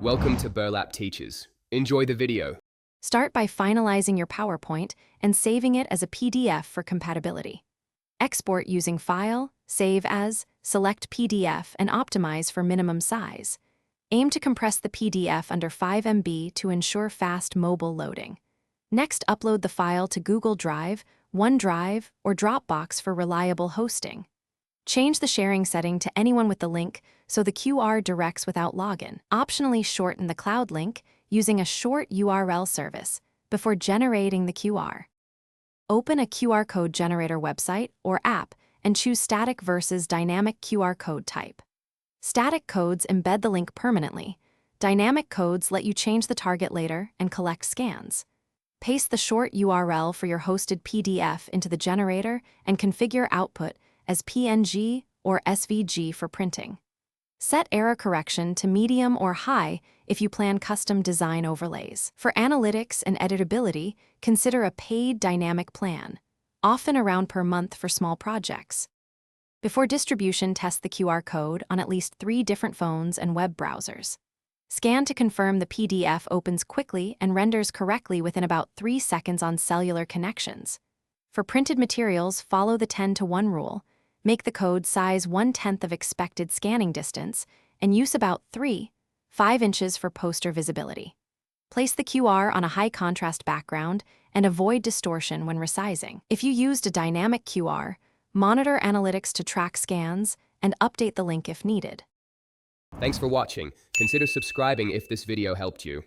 Welcome to Burlap Teachers. Enjoy the video. Start by finalizing your PowerPoint and saving it as a PDF for compatibility. Export using File, Save As, select PDF, and optimize for minimum size. Aim to compress the PDF under 5 MB to ensure fast mobile loading. Next, upload the file to Google Drive, OneDrive, or Dropbox for reliable hosting. Change the sharing setting to anyone with the link so the QR directs without login. Optionally shorten the cloud link using a short URL service before generating the QR. Open a QR code generator website or app and choose static versus dynamic QR code type. Static codes embed the link permanently. Dynamic codes let you change the target later and collect scans. Paste the short URL for your hosted PDF into the generator and configure output as PNG or SVG for printing. Set error correction to medium or high if you plan custom design overlays. For analytics and editability, consider a paid dynamic plan, often around per month for small projects. Before distribution, test the QR code on at least 3 different phones and web browsers. Scan to confirm the PDF opens quickly and renders correctly within about 3 seconds on cellular connections. For printed materials, follow the 10:1 rule. Make the code size 1/10 of expected scanning distance and use about 3-5 inches for poster visibility. Place the QR on a high contrast background and avoid distortion when resizing. If you used a dynamic QR, monitor analytics to track scans and update the link if needed. Thanks for watching. Consider subscribing if this video helped you.